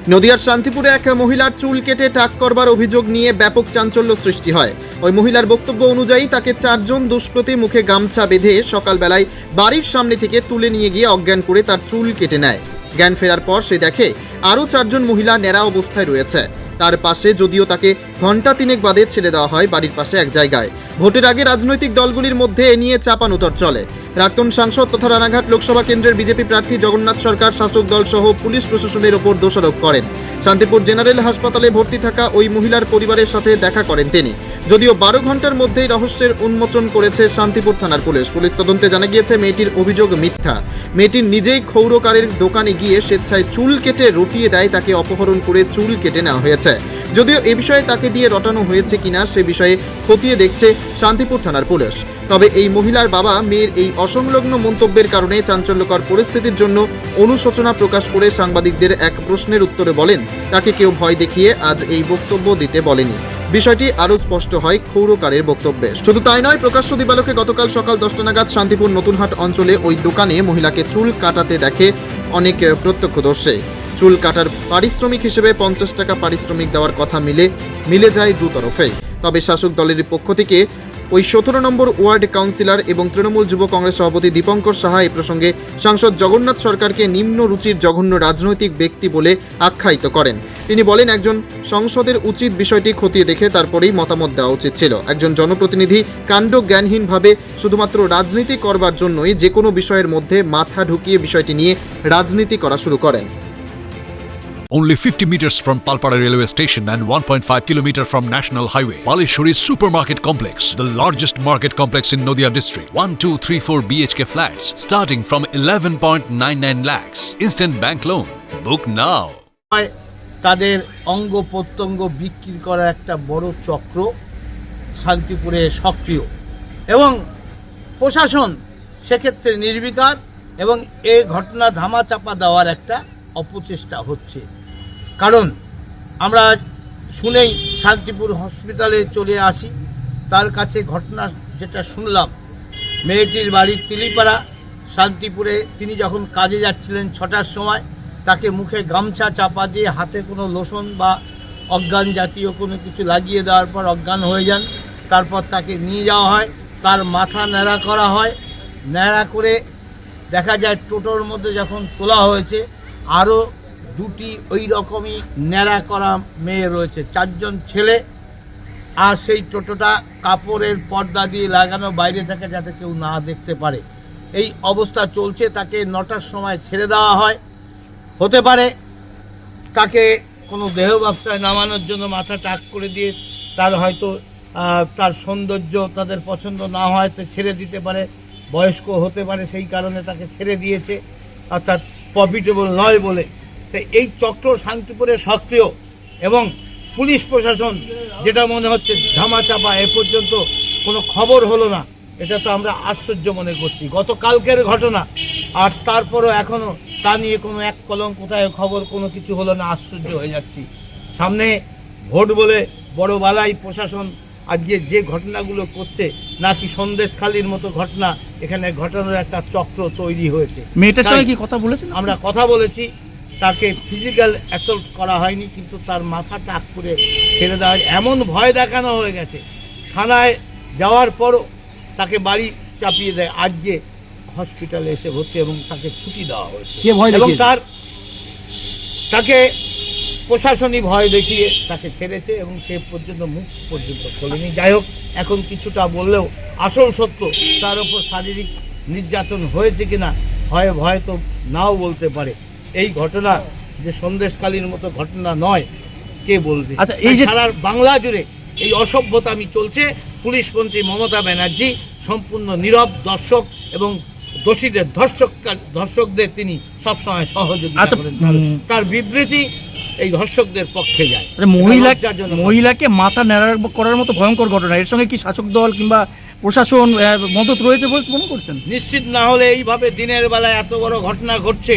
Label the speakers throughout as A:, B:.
A: নদিয়ার শান্তিপুরে এক মহিলার চুল কেটে টাক করবার অভিযোগ নিয়ে ব্যাপক চাঞ্চল্য সৃষ্টি হয়। ওই মহিলার বক্তব্য অনুযায়ী তাকে 4 জন দুষ্কৃতী মুখে গামছা বেঁধে সকালবেলায় বাড়ির সামনে থেকে তুলে নিয়ে গিয়ে অজ্ঞান করে তার চুল কেটে নেয়। জ্ঞান ফেরার পর সে দেখে আরও 4 জন মহিলা ন্যাড়া অবস্থায় রয়েছে। তার পাশে যদিও তাকে ঘন্টা 3 বাদে ছেড়ে দেওয়া হয় বাড়ির পাশে এক জায়গায়। ভোটের আগে রাজনৈতিক দলগুলির মধ্যে এ নিয়ে চাপানুতর চলে। প্রাক্তন সাংসদ তথা রানাঘাট লোকসভা কেন্দ্রের বিজেপি প্রার্থী জগন্নাথ সরকার শাসক দল সহ পুলিশ প্রশাসনের ওপর দোষারোপ করেন। শান্তিপুর জেনারেল হাসপাতালে ভর্তি থাকা ওই মহিলার পরিবারের সাথে দেখা করেন তিনি। যদিও 12 ঘন্টার মধ্যেই রহস্যের উন্মোচন করেছে শান্তিপুর থানার পুলিশ। পুলিশ তদন্তে জানা গিয়েছে মেয়েটির অভিযোগ মিথ্যা। মেয়েটির নিজেই ক্ষৌরকারের দোকানে গিয়ে স্বেচ্ছায় চুল কেটে রটিয়ে দেয়, তাকে অপহরণ করে চুল কেটে নেওয়া হয়েছে। যদিও এ বিষয়ে তাকে দিয়ে রটানো হয়েছে কিনা সে বিষয়ে খতিয়ে দেখছে শান্তিপুর থানার পুলিশ। তবে এই মহিলার বাবা মেয়ের এই অসংলগ্ন মন্তব্যের কারণে চাঞ্চল্যকর পরিস্থিতির জন্য অনুশোচনা প্রকাশ করে সাংবাদিকদের এক প্রশ্নের উত্তরে বলেন, তাকে কেউ ভয় দেখিয়ে আজ এই বক্তব্য দিতে বলেনি। বিষয়টি আরও স্পষ্ট হয় ক্ষৌরকারের বক্তব্যে। শুধু তাই নয়, প্রকাশ্য দিবালোকে গতকাল সকাল 10টা নাগাদ শান্তিপুর নতুনহাট অঞ্চলে ওই দোকানে মহিলাকে চুল কাটাতে দেখে অনেক প্রত্যক্ষদর্শী। চুল কাটার পারিশ্রমিক হিসেবে 50 টাকা পারিশ্রমিক দেওয়ার কথা মিলে যায় দুতরফেই। তবে শাসক দলের পক্ষ থেকে ওই 17 নম্বর ওয়ার্ড কাউন্সিলর এবং তৃণমূল যুব কংগ্রেস সভাপতি দীপঙ্কর সাহা এ প্রসঙ্গে সাংসদ জগন্নাথ সরকারকে নিম্ন রুচির জঘন্য রাজনৈতিক ব্যক্তি বলে আখ্যায়িত করেন। তিনি বলেন, একজন সংসদের উচিত বিষয়টি খতিয়ে দেখে তারপরেই মতামত দেওয়া উচিত ছিল। একজন জনপ্রতিনিধি কাণ্ড জ্ঞানহীনভাবে শুধুমাত্র রাজনীতি করবার জন্যই যে কোনো বিষয়ের মধ্যে মাথা ঢুকিয়ে বিষয়টি নিয়ে রাজনীতি করা শুরু করেন।
B: Only 50 meters from Palpara railway station and 1.5 kilometer from National Highway, Palishuri Supermarket Complex, the largest market complex in Noida district. 1, 2, 3, 4 BHK flats starting from 11.99 lakhs. Instant bank loan. Book now.
C: তাদের অঙ্গ প্রত্যঙ্গ বিক্রি করার একটা বড় চক্র শান্তিপুরে সক্রিয় এবং প্রশাসন সেক্ষেত্রে নির্বিকার এবং এই ঘটনা ধামাচাপা দেওয়ার একটা অপচেষ্টা হচ্ছে। কারণ আমরা শুনেই শান্তিপুর হসপিটালে চলে আসি, তার কাছে ঘটনা যেটা শুনলাম, মেয়েটির বাড়ি তিলিপাড়া শান্তিপুরে। তিনি যখন কাজে যাচ্ছিলেন 6টার সময় তাকে মুখে গামছা চাপা দিয়ে হাতে কোনো লোশন বা অজ্ঞান জাতীয় কোনো কিছু লাগিয়ে দেওয়ার পর অজ্ঞান হয়ে যান। তারপর তাকে নিয়ে যাওয়া হয়, তার মাথা ন্যাড়া করা হয়। ন্যাড়া করে দেখা যায় টোটোর মধ্যে যখন তোলা হয়েছে আরও 2টি ওই রকমই ন্যাড়া করা মেয়ে রয়েছে, 4 জন ছেলে। আর সেই টোটোটা কাপড়ের পর্দা দিয়ে লাগানো বাইরে থেকে যাতে কেউ না দেখতে পারে, এই অবস্থা চলছে। তাকে 9টার সময় ছেড়ে দেওয়া হয়। হতে পারে তাকে কোনো দেহ ব্যবসায় নামানোর জন্য মাথা টাক করে দিয়ে তার হয়তো তার সৌন্দর্য তাদের পছন্দ না হয় তো ছেড়ে দিতে পারে, বয়স্ক হতে পারে, সেই কারণে তাকে ছেড়ে দিয়েছে, অর্থাৎ প্রফিটেবল নয় বলে। তাই এই চক্র শান্তিপুরে সক্রিয় এবং পুলিশ প্রশাসন যেটা মনে হচ্ছে ধামাচাপা, এ পর্যন্ত কোনো খবর হলো না, এটা তো আমরা আশ্চর্য মনে করছি। গতকালকের ঘটনা আর তারপরও এখনও তা নিয়ে কোনো এক কলম কোথায় খবর কোনো কিছু হলো না, আশ্চর্য হয়ে যাচ্ছি। সামনে ভোট বলে বড় বালাই প্রশাসন আজকে যে ঘটনাগুলো করছে, নাকি সন্দেশখালির মতো ঘটনা এখানে ঘটানোর একটা চক্র তৈরি হয়েছে।
D: মেয়েটার সঙ্গে কি কথা বলেছেন?
C: আমরা কথা বলেছি, তাকে ফিজিক্যাল অ্যাসল্ট করা হয়নি, কিন্তু তার মাথা টাক করে ছেড়ে দেওয়া হয়। এমন ভয় দেখানো হয়ে গেছে, থানায় যাওয়ার পরও তাকে বাড়ি চাপিয়ে দেয়। আজকে হসপিটালে এসে ভর্তি এবং তাকে ছুটি দেওয়া হয়েছে এবং তাকে প্রশাসনিক ভয় দেখিয়ে তাকে ছেড়েছে এবং সে পর্যন্ত মুখ পর্যন্ত খোলেনি। যাই হোক, এখন কিছুটা বললেও আসল সত্য তার উপর শারীরিক নির্যাতন হয়েছে কিনা ভয় তো নাও বলতে পারে। এই ঘটনা যে সন্দেশকালীর মতো ঘটনা নয়, কে বলবে? আচ্ছা, এই যে সারা বাংলা জুড়ে এই অসভ্যতামি চলছে, পুলিশ মন্ত্রী মমতা ব্যানার্জি সম্পূর্ণ নীরব দর্শক এবং দোষীদের ধর্ষকদের তিনি সবসময় সহযোগিতা করেন। তার বিবৃতি এই ধর্ষকদের পক্ষে যায়।
D: মহিলাকে মাথা ন্যাড়া করার মতো ভয়ঙ্কর ঘটনা, এর সঙ্গে কি শাসক দল কিংবা প্রশাসন মদত রয়েছে বলে মনে করছেন?
C: নিশ্চিত না হলে এইভাবে দিনের বেলায় এত বড় ঘটনা ঘটছে,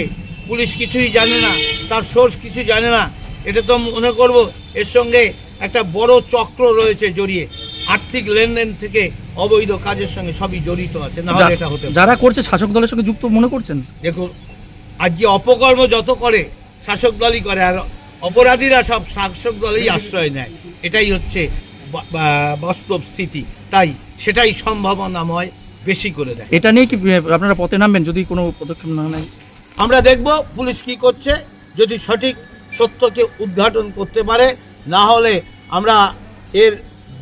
C: পুলিশ কিছুই জানে না, তার সোর্স কিছু জানে না, এটা তো মনে করব এর সঙ্গে একটা বড় চক্র রয়েছে জড়িয়ে। আর্থিক লেনদেন থেকে অবৈধ কাজের সঙ্গে সবই জড়িত আছে, না হলে এটা হতে।
D: যারা করছে শাসক দলের সঙ্গে যুক্ত মনে করছেন?
C: দেখুন, আজকে অপকর্ম যত করে শাসক দলই করে, আর অপরাধীরা সব শাসক দলেই আশ্রয় নেয়, এটাই হচ্ছে বাস্তব স্থিতি। তাই সেটাই সম্ভাবনাময় বেশি করে দেয়।
D: এটা নিয়ে কি আপনারা পথে নামবেন যদি কোনো পদক্ষেপ না নেয়?
C: আমরা দেখব পুলিশ কি করছে, যদি সঠিক সত্যকে উদ্ঘাটন করতে পারে, না হলে আমরা এর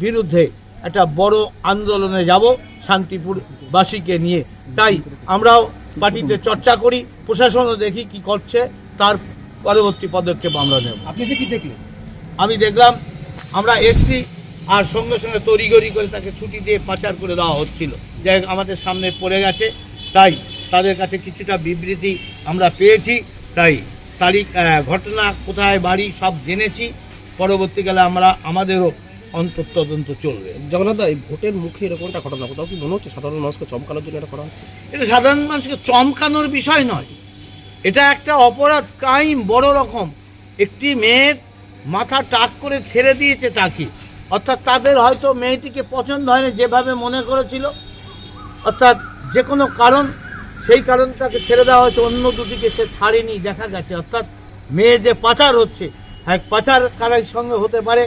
C: বিরুদ্ধে একটা বড় আন্দোলনে যাব শান্তিপুরবাসীকে নিয়ে। তাই আমরাও পার্টিতে চর্চা করি, প্রশাসনও দেখি কি করছে, তার পরবর্তী পদক্ষেপ আমরা নেব।
D: আপনি কি দেখলেন?
C: আমি দেখলাম আমরা এসছি আর সঙ্গে সঙ্গে তড়িঘড়ি করে তাকে ছুটি দিয়ে পাচার করে দেওয়া হচ্ছিল, যাই হোক আমাদের সামনে পড়ে গেছে। তাই তাদের কাছে কিছুটা বিবৃতি আমরা পেয়েছি, তাই তারিখ ঘটনা কোথায় বাড়ি সব জেনেছি। পরবর্তীকালে আমাদেরও তদন্ত চলবে।
E: জগন্নাথ দা, এই ভোটের মুখে এরকমটা ঘটনা কোথাও কি মনে হচ্ছে সাধারণ মানুষকে চমকানোর জন্য এটা করা হচ্ছে?
C: এটা সাধারণ মানুষকে চমকানোর বিষয় নয়, এটা একটা অপরাধ, ক্রাইম বড় রকম। একটি মেয়ের মাথা টাক করে ছেড়ে দিয়েছে তাকে, অর্থাৎ তাদের হয়তো মেয়েটিকে পছন্দ হয়নি যেভাবে মনে করেছিল, অর্থাৎ যে কোনো কারণ, সেই কারণটাকে ছেড়ে দেওয়া হয়েছে, অন্য দুটিকে সে ছাড়েনি দেখা গেছে। অর্থাৎ মেয়ে যে পাচার হচ্ছে, হ্যাঁ পাচারকারীর সঙ্গে হতে পারে,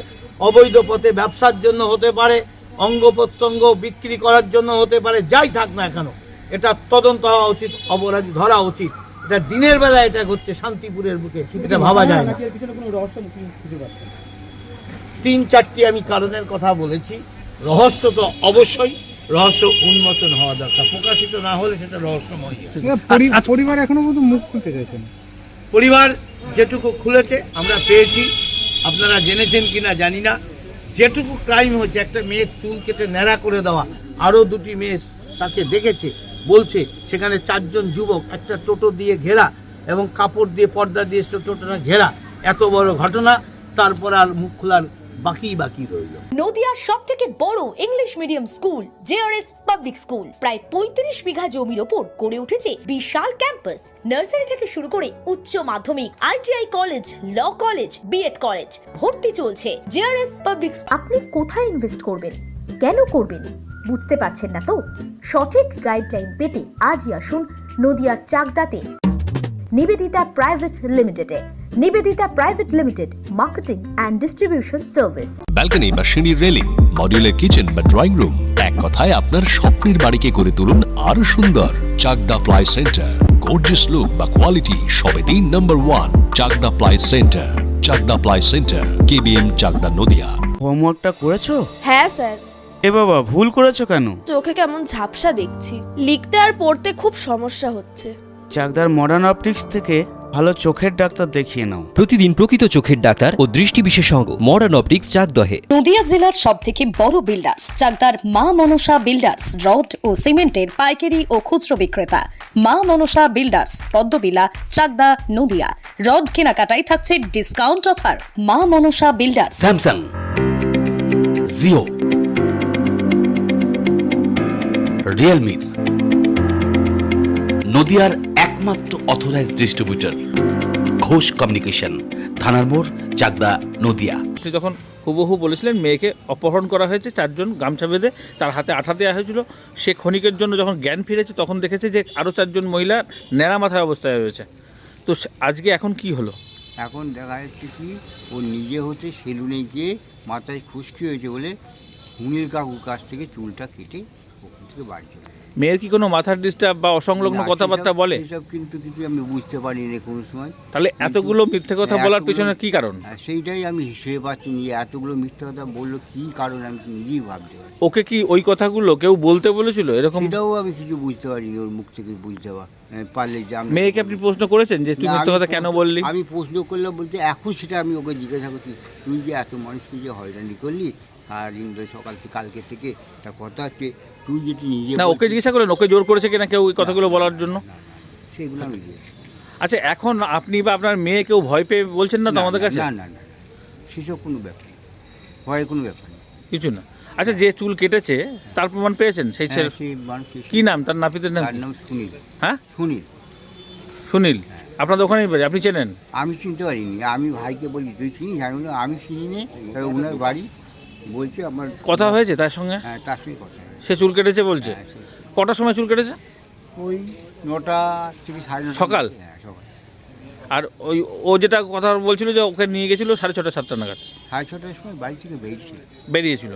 C: অবৈধ পথে ব্যবসার জন্য হতে পারে, অঙ্গ প্রত্যঙ্গ বিক্রি করার জন্য হতে পারে, যাই থাক না কেন এটা তদন্ত হওয়া উচিত, অপরাধী ধরা উচিত। এটা দিনের বেলা এটা ঘটছে শান্তিপুরের বুকে, এটা ভাবা যায় না। 3-4টি আমি কারণের কথা বলেছি, রহস্য তো অবশ্যই, রহস্য উন্মোচন হওয়া দরকার, প্রকাশিত না হলে সেটা রহস্যময়।
F: পরিবার এখনো পর্যন্ত মুখ খুলতে চাইছেন?
C: পরিবার যেটুকু খুলেছে আমরা পেয়েছি, আপনারা জেনেছেন কিনা জানি না, যেটুকু ক্রাইম হয়েছে, একটা মেয়ের চুল কেটে ন্যাড়া করে দেওয়া, আরও 2টি মেয়ে তাকে দেখেছে, বলছে সেখানে 4 জন যুবক একটা টোটো দিয়ে ঘেরা এবং কাপড় দিয়ে পর্দা দিয়ে টোটোটা ঘেরা, এত বড় ঘটনা, তারপর আর মুখ খোলার বাকি রইল।
G: নদিয়ার সবথেকে বড় English medium school JRS public school প্রায় 35 বিঘা জমির ওপর গড়ে উঠেছে বিশাল ক্যাম্পাস। নার্সারি থেকে শুরু করে উচ্চ মাধ্যমিক, ITI college, law college, BEd college, ভর্তি চলছে। JRS public.
H: আপনি কোথায় ইনভেস্ট করবেন, কেন করবেন বুঝতে পারছেন না তো? সঠিক গাইডলাইন পেতে আজই আসুন নদিয়ার চাকদাতে নিবেদিতা প্রাইভেট লিমিটেডে। Nivedita private limited, marketing and distribution service.
I: Balcony বা সিঁড়ির রেলিং, মডিউলার কিচেন বা ড্রয়িং রুম, এক কথায় আপনার স্বপ্নের বাড়িকে করে তুলুন আরো সুন্দর। Chakdah ply centre, gorgeous look বা কোয়ালিটি সবে 3 number 1 Chakdah ply centre. Chakdah ply centre, KBM, Chakdah, Nadia.
J: হোমওয়ার্কটা করেছো?
K: হ্যাঁ স্যার।
J: এ বাবা, ভুল করেছো কেন?
K: চোখে কেমন ঝাপসা দেখছি, লিখতে আর পড়তে খুব সমস্যা হচ্ছে।
J: চাকদার মডার্ন অপটিক্স থেকে ভালো চোখের ডাক্তার দেখিয়ে নাও।
L: প্রতিদিন প্রকৃত চোখের ডাক্তার ও দৃষ্টি বিশেষজ্ঞ মডার্ন অপটিক্স, চাকদহে।
G: নদিয়া জেলার সবথেকে বড় বিল্ডার্স চাকদার মা মনসা বিল্ডার্স, রড ও সিমেন্টের পাইকারি ও খুচরো বিক্রেতা। মা মনসা বিল্ডার্স, পদ্মবিলা, চাকদা, নদিয়া। রড কেনাকাটায় থাকছে ডিসকাউন্ট অফার। মা Manasa builders.
I: Samsung, Jio, Realme, নদিয়ার একমাত্র অথরাইজড ডিস্ট্রিবিউটর ঘোষ কমিউনিকেশন, থানার মোড়, চাকদা, নদিয়া।
D: আপনি যখন হুবহু বলেছিলেন মেয়েকে অপহরণ করা হয়েছে, 4 জন গামছা বেঁধে তার হাতে আঠা দেওয়া হয়েছিল, সে ক্ষণিকের জন্য যখন জ্ঞান ফিরেছে তখন দেখেছে যে আরও 4 জন মহিলা ন্যাড়া মাথায় অবস্থায় রয়েছে। তো আজকে এখন কি হলো?
F: এখন দেখা যাচ্ছে কি, ও নিজে হতে সেলুনে গিয়ে মাথায় খুশকি হয়েছে বলে হুনিল কাকুর কাছ থেকে চুলটা কেটে ওখান থেকে বাড়ি চলে।
D: মেয়ের কি কোনো মাথার ডিস্টার্ব বা অসংলগ্ন কথাবার্তা বলে?
F: এসব কিন্তু কিছু আমি বুঝতে পারিনি কোনো সময়।
D: তাহলে এতগুলো মিথ্যে কথা বলার পিছনে কি কারণ?
F: সেইটাই আমি হিসেবে পাচ্ছি যে এতগুলো মিথ্যে কথা বললো কি কারণ, আমি নিজেই ভাবতে পারি।
D: ওকে কি ওই কথাগুলো কেউ বলতে বলেছিল এরকম?
F: সেটাও আমি কিছু বুঝতে পারিনি ওর মুখ থেকে বুঝতে পারলে যে আমি।
D: মেয়েকে আপনি প্রশ্ন করেছেন যে তুই মিথ্যে কথা কেন বললি?
F: আমি প্রশ্ন করলাম বলতে এখন সেটা আমি ওকে জিজ্ঞাসা করছি, তুই যে এত মানুষকে যে হয়রানি করলি, আর সকাল থেকে কালকে থেকে একটা কথা আছে, তুই যদি নিজে
D: না ওকে জিজ্ঞাসা করেন ওকে জোর করেছে কিনা কেউ ওই কথাগুলো বলার জন্য?
F: সেগুলো আমি
D: আচ্ছা, এখন আপনি বা আপনার মেয়ে কেউ ভয় পেয়ে বলছেন না তো আমাদের কাছে?
F: না না না, সেসব কোনো ব্যাপার নেই, ভয়ের কোনো ব্যাপার নেই,
D: কিছু না। আচ্ছা, যে চুল কেটেছে তার প্রমাণ পেয়েছেন? সেই ছেলে কি নাম, তার নাপিতের নাম?
F: তার নাম সুনীল।
D: হ্যাঁ,
F: সুনীল।
D: সুনীল আপনার ওখানেই বাড়ি, আপনি চেনেন?
F: আমি চিনতে পারিনি, আমি ভাইকে বলি তুই চিনিস, আমি চিনি নে, ওনার বাড়ি বলছে আমার
D: কথা হয়েছে তার সঙ্গে?
F: হ্যাঁ, তার সঙ্গে কথা।
D: সে চুল কেটেছে বলছে? কটার সময় চুল কেটেছে?
F: ওই 9টা থেকে 9:30
D: সকাল?
F: হ্যাঁ, সকাল।
D: আর ও যেটা কথা বলছিল যে ওকে নিয়ে গেছিলো 6:30 7টা নাগাদ
F: 6:30টার সময় বাড়ি থেকে বেরিয়েছিল।
D: বেরিয়েছিল,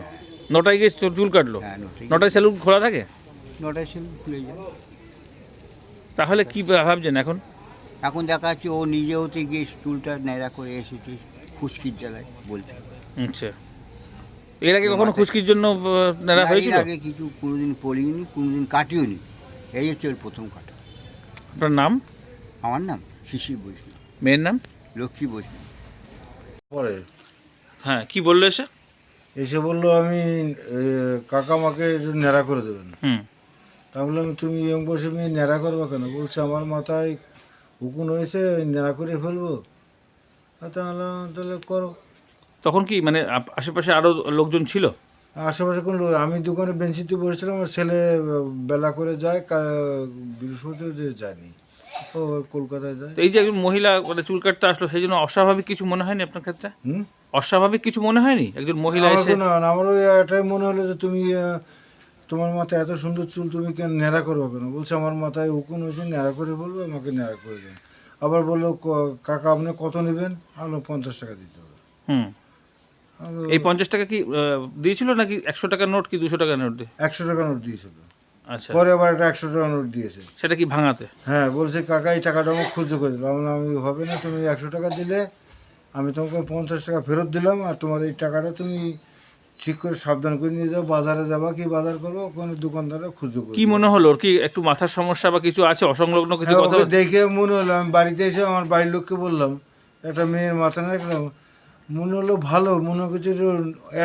D: 9টায় গিয়ে চুল কাটলো।
F: হ্যাঁ, 9টায়।
D: 9টায় সেলুন খোলা থাকে?
F: 9টায় সেলুন খুলে যায়।
D: তাহলে কি ভাবছেন এখন?
F: এখন দেখা যাচ্ছে ও নিজে হতে গিয়ে চুলটা ন্যাড়া করে এসেছে খুশকির জ্বালায় বলছে।
D: আচ্ছা, এর আগে কখনো খুশকির জন্য নেড়া হয়েছিল?
F: এর আগে কিছু কোনোদিন পড়িনি, কোনোদিন কাটিও নি, এই হচ্ছে ওর প্রথম কাটা।
D: আপনার নাম?
F: আমার নাম শিশির বৈষ্ণব।
D: মেয়ের নাম?
F: লক্ষ্মী বৈষ্ণব।
M: পরে
D: হ্যাঁ, কি বললো এসে?
M: এসে বললো আমি কাকা আমাকে একটু ন্যাড়া করে দেবেন। তা বললাম তুমি ইয়ং বসে মেয়ে ন্যাড়া করবো কেন? বলছে আমার মাথায় উকুন হয়েছে, ন্যাড়া করে ফেলবো। তাহলে করো।
D: তখন কি মানে আশেপাশে আরো লোকজন ছিল?
M: আশেপাশে কোনো আমি দোকানে বেঞ্চিতে বসেছিলাম, আমার ছেলে বেলা করে যায়, বৃহস্পতিবার যে যায়নি, ও কলকাতায় যায়।
D: এই যে একজন মহিলা মানে চুল কাটতে আসলো, সেই জন্য অস্বাভাবিক কিছু মনে হয়নি আপনার ক্ষেত্রে? অস্বাভাবিক কিছু মনে হয়নি একজন মহিলা এসে?
M: আমার ওই এটাই মনে হলো যে তুমি তোমার মাথায় এত সুন্দর চুল, তুমি কেন ন্যাড়া করবো কেন? বলছে আমার মাথায় উকুন হয়েছে, ন্যাড়া করে বলবো, আমাকে ন্যাড়া করে দেন। আবার বললো কাকা আপনি কত নেবেন? আলো 50 টাকা দিতে হবে।
D: এই 50 টাকা কি দিয়েছিল নাকি 100 টাকার নোট কি 200 টাকার নোট?
M: 100 টাকা নোট দিয়েছিল।
D: আচ্ছা,
M: পরে আবার একটা 100 টাকা নোট দিয়েছে।
D: সেটা কি ভাঙাতে?
M: হ্যাঁ, বলছে কাকা এই টাকাটা আমাকে খুঁজে করে দিলাম। আমি হবে না, তুমি 100 টাকা দিলে আমি তোমাকে 50 টাকা ফেরত দিলাম, আর তোমার এই টাকাটা তুমি ঠিক করে সাবধান করে নিয়ে যাও, বাজারে যাবা কি বাজার করবো, ওখানে দোকানদাররা খুঁজে করে।
D: কি মনে হলো ওর কি একটু মাথার সমস্যা বা কিছু আছে, অসংলগ্ন কিছু কথা?
M: দেখে মনে হলো, আমি বাড়িতে এসে আমার বাড়ির লোককে বললাম, একটা মেয়ের মাথা রাখলাম, মনে হলো ভালো, মনে হচ্ছে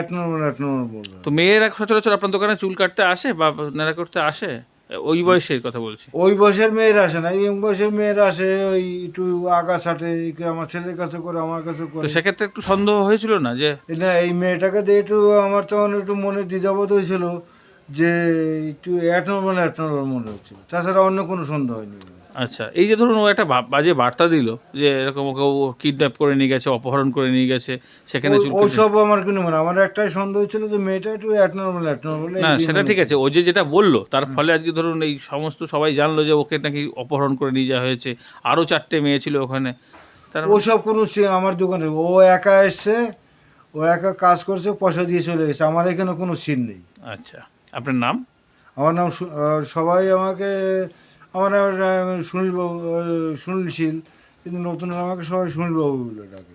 M: এক নম্বর বললো।
D: তো মেয়েরা সচরাচর আপনার দোকানে চুল কাটতে আসে বা নেড়া করতে আসে? ওই বয়সের কথা বলছি।
M: ওই বয়সের মেয়েরা আসে না, ইয়ং বয়সের মেয়েরা আসে, ওই একটু আগা ছাটে, আমার ছেলের কাছে করে, আমার কাছে করে।
D: তো সেক্ষেত্রে একটু সন্দেহ হয়েছিল না যে
M: না, এই মেয়েটাকে দিয়ে একটু আমার তখন একটু মনে দ্বিধাবোধ হয়েছিল যে একটু এক নম্বর মনে হচ্ছিল, তাছাড়া অন্য কোনো সন্দেহ হয়নি।
D: আচ্ছা, এই যে ধরুন ও একটা বাজে বার্তা দিল যে এরকম ওকে কিডন্যাপ করে নিয়ে গেছে, অপহরণ করে নিয়ে গেছে, সেখানে
M: ওইসব আমার কোনো মনে, আমার একটাই সন্দেহ ছিল যে মেয়েটা একটু এক নম্বর।
D: না, সেটা ঠিক আছে, ও যেটা বললো তার ফলে আজকে ধরুন এই সমস্ত সবাই জানলো যে ওকে নাকি অপহরণ করে নিয়ে যাওয়া হয়েছে, আরও 4টে মেয়ে ছিল ওখানে।
M: ওসব কোনো আমার দোকানে ও একা এসছে, ও একা কাজ করছে, পয়সা দিয়ে চলে গেছে, আমার এখানে কোনো সিন নেই।
D: আচ্ছা, আপনার নাম?
M: আমার নাম সবাই আমাকে, আমার সুনীলবাবু, সুনীল শীল, কিন্তু নতুন আমাকে সবাই সুনীলবাবু বলে ডাকে।